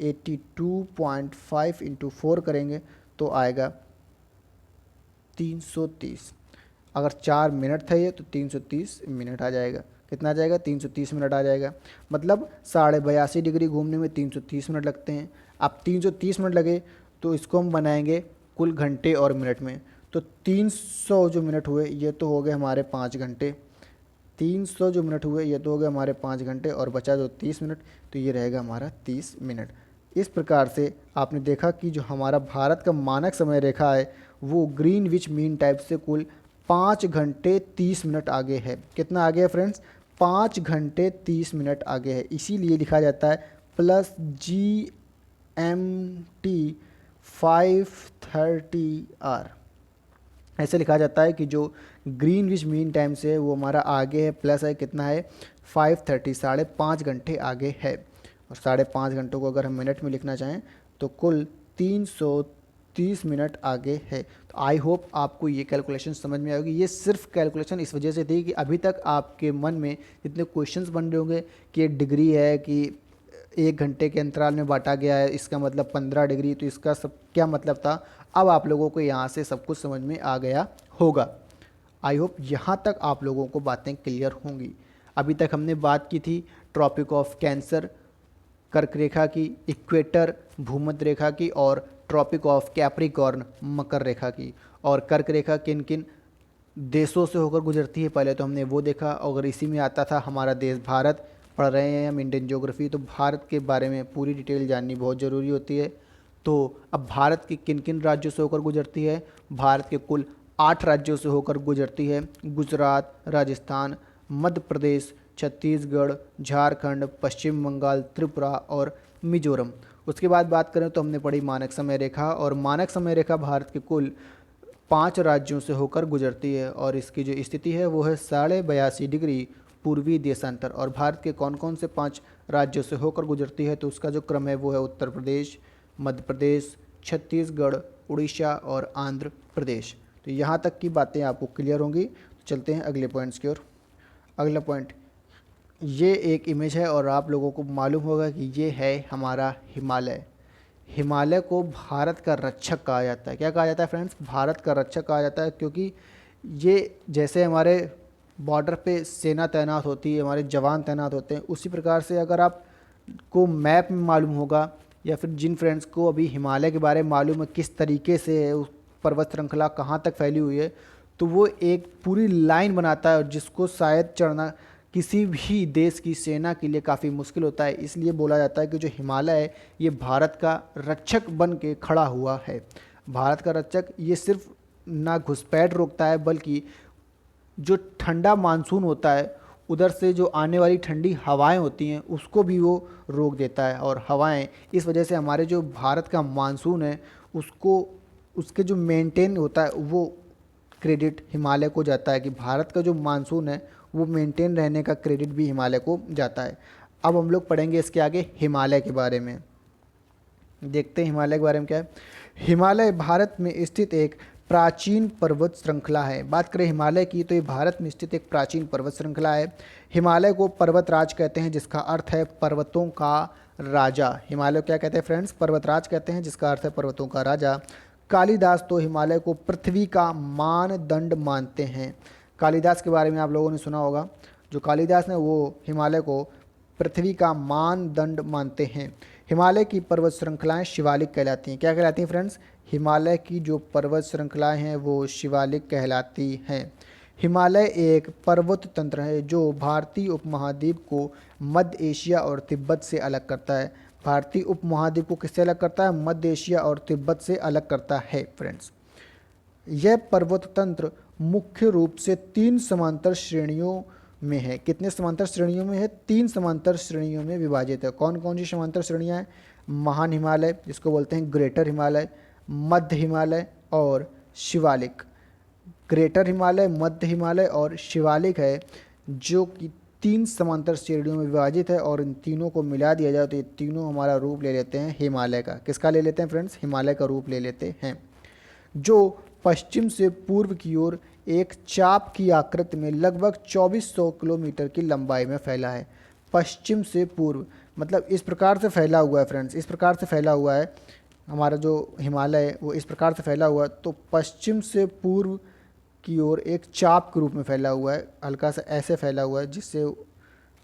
82.5 इंटू 4 करेंगे तो आएगा 330। अगर 4 मिनट था ये तो 330 मिनट आ जाएगा। कितना आ जाएगा? 330 मिनट आ जाएगा। मतलब 82.5 डिग्री घूमने में 330 मिनट लगते हैं। अब 330 मिनट लगे तो इसको हम बनाएंगे कुल घंटे और मिनट में, तो 300 जो मिनट हुए ये तो हो गए हमारे 5 घंटे। 300 जो मिनट हुए ये तो हो गए हमारे 5 घंटे, और बचा जो 30 मिनट तो ये रहेगा हमारा 30 मिनट। इस प्रकार से आपने देखा कि जो हमारा भारत का मानक समय रेखा है वो ग्रीनविच मीन टाइम से कुल 5 घंटे 30 मिनट आगे है। कितना आगे है फ्रेंड्स? 5 घंटे 30 मिनट आगे है। इसीलिए लिखा जाता है प्लस GMT 5:30 ऐसे लिखा जाता है कि जो ग्रीनविच मीन टाइम से वो हमारा आगे है, प्लस है कितना है 5:30, 5.5 घंटे आगे है। और 5.5 घंटों को अगर हम मिनट में लिखना चाहें तो कुल 330 मिनट आगे है। तो आई होप आपको ये कैलकुलेशन समझ में आएगी। ये सिर्फ कैलकुलेशन इस वजह से थी कि अभी तक आपके मन में जितने क्वेश्चंस बन रहे होंगे कि ये डिग्री है कि 1 घंटे के अंतराल में बांटा गया है, इसका मतलब 15 डिग्री, तो इसका सब क्या मतलब था, अब आप लोगों को यहाँ से सब कुछ समझ में आ गया होगा। आई होप यहाँ तक आप लोगों को बातें क्लियर होंगी। अभी तक हमने बात की थी ट्रॉपिक ऑफ कैंसर, कर्क रेखा की, इक्वेटर भूमध्य रेखा की, और ट्रॉपिक ऑफ कैप्रिकॉर्न मकर रेखा की। और कर्क रेखा किन किन देशों से होकर गुजरती है पहले तो हमने वो देखा। अगर इसी में आता था हमारा देश भारत, पढ़ रहे हैं हम इंडियन ज्योग्राफी, तो भारत के बारे में पूरी डिटेल जाननी बहुत ज़रूरी होती है। तो अब भारत के किन किन राज्यों से होकर गुजरती है, भारत के कुल 8 राज्यों से होकर गुजरती है। गुजरात, राजस्थान, मध्य प्रदेश, छत्तीसगढ़, झारखंड, पश्चिम बंगाल, त्रिपुरा और मिजोरम। उसके बाद बात करें तो हमने पढ़ी मानक समय रेखा, और मानक समय रेखा भारत के कुल 5 राज्यों से होकर गुजरती है, और इसकी जो स्थिति है वो है 82.5 डिग्री पूर्वी देशांतर। और भारत के कौन कौन से 5 राज्यों से होकर गुजरती है, तो उसका जो क्रम है वो है उत्तर प्रदेश, मध्य प्रदेश, छत्तीसगढ़, उड़ीसा और आंध्र प्रदेश। तो यहाँ तक की बातें आपको क्लियर होंगी। तो चलते हैं अगले पॉइंट्स की ओर। अगला पॉइंट, ये एक इमेज है और आप लोगों को मालूम होगा कि ये है हमारा हिमालय। हिमालय को भारत का रक्षक कहा जाता है। क्या कहा जाता है फ्रेंड्स? भारत का रक्षक कहा जाता है, क्योंकि ये जैसे हमारे बॉर्डर पे सेना तैनात होती है, हमारे जवान तैनात होते हैं, उसी प्रकार से अगर आप को मैप में मालूम होगा, या फिर जिन फ्रेंड्स को अभी हिमालय के बारे में मालूम है किस तरीके से है, उस पर्वत श्रृंखला कहाँ तक फैली हुई है, तो वो एक पूरी लाइन बनाता है, जिसको शायद चढ़ना किसी भी देश की सेना के लिए काफ़ी मुश्किल होता है। इसलिए बोला जाता है कि जो हिमालय है ये भारत का रक्षक बन के खड़ा हुआ है। भारत का रक्षक ये सिर्फ ना घुसपैठ रोकता है, बल्कि जो ठंडा मानसून होता है उधर से जो आने वाली ठंडी हवाएं होती हैं उसको भी वो रोक देता है। और हवाएं इस वजह से हमारे जो भारत का मानसून है उसको, उसके जो मेंटेन होता है वो क्रेडिट हिमालय को जाता है, कि भारत का जो मानसून है वो मेंटेन रहने का क्रेडिट भी हिमालय को जाता है। अब हम लोग पढ़ेंगे इसके आगे हिमालय के बारे में। देखते हैं हिमालय के बारे में क्या है। हिमालय भारत में स्थित एक प्राचीन पर्वत श्रृंखला है। बात करें हिमालय की तो ये भारत में स्थित एक प्राचीन पर्वत श्रृंखला है। हिमालय को पर्वतराज कहते हैं, जिसका अर्थ है पर्वतों का राजा। हिमालय क्या कहते हैं फ्रेंड्स? पर्वतराज कहते हैं, जिसका अर्थ है पर्वतों का राजा। कालिदास तो हिमालय को पृथ्वी का मानदंड मानते हैं। कालिदास के बारे में आप लोगों ने सुना होगा। जो कालिदास ने वो हिमालय को पृथ्वी का मानदंड मानते हैं। हिमालय की पर्वत श्रृंखलाएं शिवालिक कहलाती हैं। क्या कहलाती हैं फ्रेंड्स? हिमालय की जो पर्वत श्रृंखलाएं हैं वो शिवालिक कहलाती हैं। हिमालय एक पर्वत तंत्र है जो भारतीय उपमहाद्वीप को मध्य एशिया और तिब्बत से अलग करता है। भारतीय उपमहाद्वीप को किससे अलग करता है? मध्य एशिया और तिब्बत से अलग करता है फ्रेंड्स। यह पर्वत तंत्र मुख्य रूप से 3 समांतर श्रेणियों में है। कितने समांतर श्रेणियों में है? 3 समांतर श्रेणियों में विभाजित है। कौन कौन सी समांतर श्रेणियाँ हैं? महान हिमालय, जिसको बोलते हैं ग्रेटर हिमालय, मध्य हिमालय और शिवालिक। ग्रेटर हिमालय, मध्य हिमालय और शिवालिक है, जो कि 3 समांतर श्रेणियों में विभाजित है। और इन तीनों को मिला दिया जाए तो ये तीनों हमारा रूप ले लेते हैं हिमालय का। किसका ले लेते हैं फ्रेंड्स? हिमालय का रूप ले लेते हैं, जो पश्चिम से पूर्व की ओर एक चाप की आकृति में लगभग 2400 किलोमीटर की लंबाई में फैला है। पश्चिम से पूर्व मतलब इस प्रकार से फैला हुआ है फ्रेंड्स, इस प्रकार से फैला हुआ है हमारा जो हिमालय है वो इस प्रकार से फैला हुआ है। तो पश्चिम से पूर्व की ओर एक चाप के रूप में फैला हुआ है, हल्का सा ऐसे फैला हुआ है, जिससे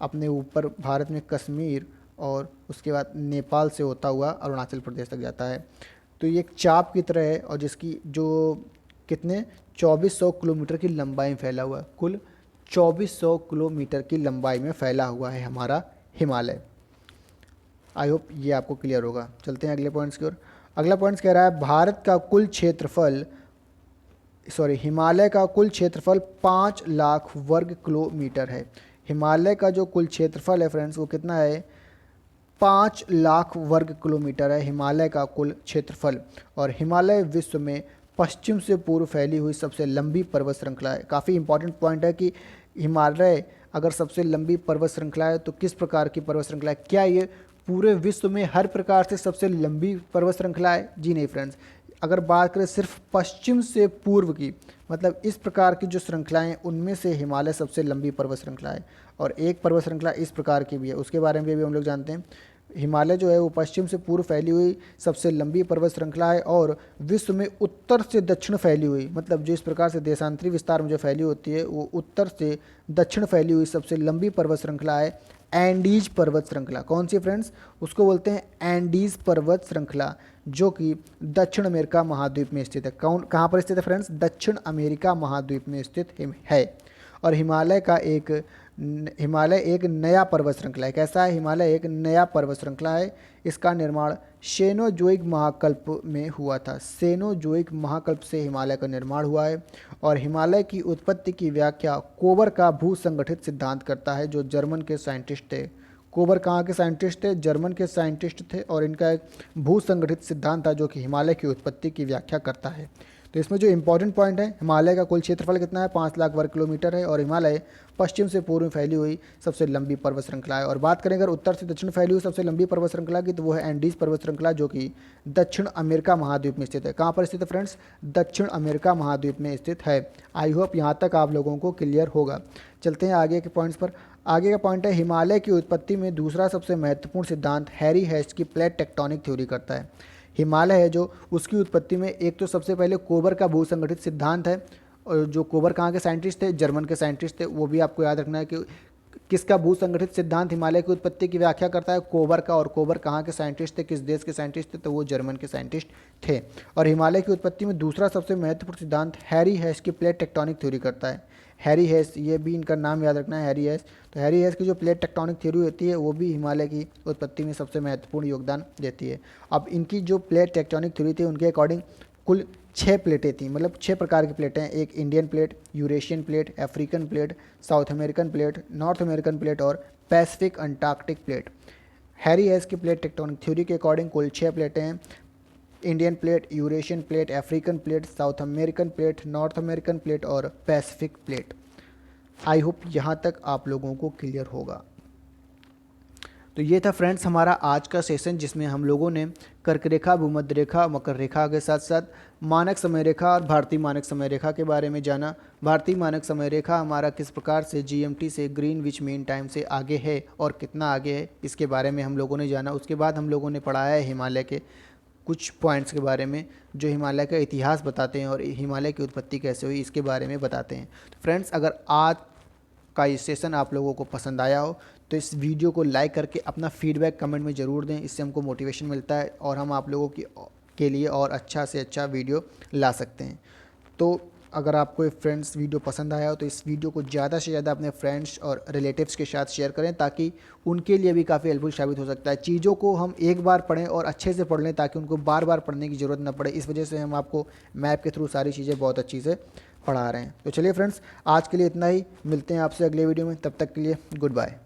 अपने ऊपर भारत में कश्मीर और उसके बाद नेपाल से होता हुआ अरुणाचल प्रदेश तक जाता है। तो ये एक चाप की तरह है, और जिसकी जो कितने 2400 किलोमीटर की लंबाई में फैला हुआ है। कुल 2400 किलोमीटर की लंबाई में फैला हुआ है हमारा हिमालय। आई होप ये आपको क्लियर होगा। चलते हैं अगले पॉइंट्स की ओर। अगला पॉइंट्स कह रहा है भारत का कुल क्षेत्रफल, हिमालय का कुल क्षेत्रफल 5 लाख वर्ग किलोमीटर है। हिमालय का जो कुल क्षेत्रफल है फ्रेंड्स वो कितना है? 5 लाख वर्ग किलोमीटर है हिमालय का कुल क्षेत्रफल। और हिमालय विश्व में पश्चिम से पूर्व फैली हुई सबसे लंबी पर्वत श्रृंखला है। काफ़ी इंपॉर्टेंट पॉइंट है कि हिमालय अगर सबसे लंबी पर्वत श्रृंखला है तो किस प्रकार की पर्वत श्रृंखला है? क्या ये पूरे विश्व में हर प्रकार से सबसे लंबी पर्वत श्रृंखला है? जी नहीं फ्रेंड्स, अगर बात करें सिर्फ पश्चिम से पूर्व की, मतलब इस प्रकार की जो श्रृंखलाएं हैं उनमें से हिमालय सबसे लंबी पर्वत श्रृंखला है। और एक पर्वत श्रृंखला इस प्रकार की भी है, उसके बारे में भी हम लोग जानते हैं। हिमालय जो है वो पश्चिम से पूर्व फैली हुई सबसे लंबी पर्वत श्रृंखला है और विश्व में उत्तर से दक्षिण फैली हुई, मतलब जो इस प्रकार से देशांतरी विस्तार में जो फैली होती है वो उत्तर से दक्षिण फैली हुई सबसे लंबी पर्वत श्रृंखला है एंडीज पर्वत श्रृंखला। कौन सी फ्रेंड्स? उसको बोलते हैं एंडीज पर्वत श्रृंखला, जो कि दक्षिण अमेरिका महाद्वीप में स्थित है। कहाँ पर स्थित है फ्रेंड्स? दक्षिण अमेरिका महाद्वीप में स्थित है। और हिमालय एक नया पर्वत श्रृंखला है। कैसा है? हिमालय एक नया पर्वत श्रृंखला है। इसका निर्माण सेनोजोइक महाकल्प में हुआ था। सेनोजोइक महाकल्प से हिमालय का निर्माण हुआ है। और हिमालय की उत्पत्ति की व्याख्या कोबर का भू संगठित सिद्धांत करता है, जो जर्मन के साइंटिस्ट थे। कोबर कहाँ के साइंटिस्ट थे? जर्मन के साइंटिस्ट थे। और इनका एक भू संगठित सिद्धांत था जो कि हिमालय की उत्पत्ति की व्याख्या करता है। तो इसमें जो इंपॉर्टेंट पॉइंट है, हिमालय का कुल क्षेत्रफल कितना है? 5 लाख वर्ग किलोमीटर है। और हिमालय पश्चिम से पूर्व में फैली हुई सबसे लंबी पर्वत श्रृंखला है। और बात करें अगर उत्तर से दक्षिण फैली हुई सबसे लंबी पर्वत श्रृंखला की, तो वो है एंडीज पर्वत श्रृंखला, जो कि दक्षिण अमेरिका महाद्वीप में स्थित है। कहाँ पर स्थित है फ्रेंड्स? दक्षिण अमेरिका महाद्वीप में स्थित है। आई होप यहाँ तक आप लोगों को क्लियर होगा। चलते हैं आगे के पॉइंट्स पर। आगे का पॉइंट है, हिमालय की उत्पत्ति में दूसरा सबसे महत्वपूर्ण सिद्धांत हैरी हेस्ट की प्लेट टेक्टोनिक थ्योरी करता है। हिमालय है जो, उसकी उत्पत्ति में एक तो सबसे पहले कोबर का भू संगठित सिद्धांत है। और जो कोबर कहाँ के साइंटिस्ट थे? जर्मन के साइंटिस्ट थे। वो भी आपको याद रखना है कि किसका भू संगठित सिद्धांत हिमालय की उत्पत्ति की व्याख्या करता है? कोबर का। और कोबर कहाँ के साइंटिस्ट थे? किस देश के साइंटिस्ट थे? तो वो जर्मन के साइंटिस्ट थे। और हिमालय की उत्पत्ति में दूसरा सबसे महत्वपूर्ण सिद्धांत हैरी हेस्ट की प्लेट टेक्टोनिक थ्योरी करता है। हैरी हेस्ट, ये भी इनका नाम याद रखना है, हैरी हेस्ट। तो हैरी हेस्ट की जो प्लेट टेक्टोनिक थ्योरी होती है वो भी हिमालय की उत्पत्ति में सबसे महत्वपूर्ण योगदान देती है। अब इनकी जो प्लेट टेक्टोनिक थ्योरी थी उनके अकॉर्डिंग कुल 6 प्लेटें थी, मतलब 6 प्रकार की प्लेटें हैं। एक Indian plate, Eurasian plate, African plate, South American plate, North American plate और Pacific Antarctic plate. Harry Hess की प्लेट टेक्टोनिक थ्योरी के अकॉर्डिंग कुल 6 प्लेटें हैं। Indian plate, Eurasian plate, African plate, South American plate, North American plate और Pacific plate. I hope यहाँ तक आप लोगों को क्लियर होगा। तो ये था फ्रेंड्स हमारा आज का सेशन, जिसमें हम लोगों ने कर्क रेखा, भूमध्य रेखा, मकर रेखा के साथ साथ मानक समय रेखा और भारतीय मानक समय रेखा के बारे में जाना। भारतीय मानक समय रेखा हमारा किस प्रकार से जीएमटी से, ग्रीनविच मीन टाइम से आगे है और कितना आगे है, इसके बारे में हम लोगों ने जाना। उसके बाद हम लोगों ने पढ़ाया है हिमालय के कुछ पॉइंट्स के बारे में जो हिमालय का इतिहास बताते हैं और हिमालय की उत्पत्ति कैसे हुई इसके बारे में बताते हैं। तो फ्रेंड्स, अगर आज का ये सेशन आप लोगों को पसंद आया हो तो इस वीडियो को लाइक करके अपना फीडबैक कमेंट में ज़रूर दें। इससे हमको मोटिवेशन मिलता है और हम आप लोगों के लिए और अच्छा से अच्छा वीडियो ला सकते हैं। तो अगर आपको ये फ्रेंड्स वीडियो पसंद आया हो तो इस वीडियो को ज़्यादा से ज़्यादा अपने फ्रेंड्स और रिलेटिव्स के साथ शेयर करें, ताकि उनके लिए भी काफ़ी हेल्पफुल साबित हो सकता है। चीज़ों को हम एक बार पढ़ें और अच्छे से पढ़ लें ताकि उनको बार बार पढ़ने की ज़रूरत ना पड़े। इस वजह से हम आपको मैप के थ्रू सारी चीज़ें बहुत अच्छी से पढ़ा रहे हैं। तो चलिए फ्रेंड्स, आज के लिए इतना ही। मिलते हैं आपसे अगले वीडियो में, तब तक के लिए गुड बाय।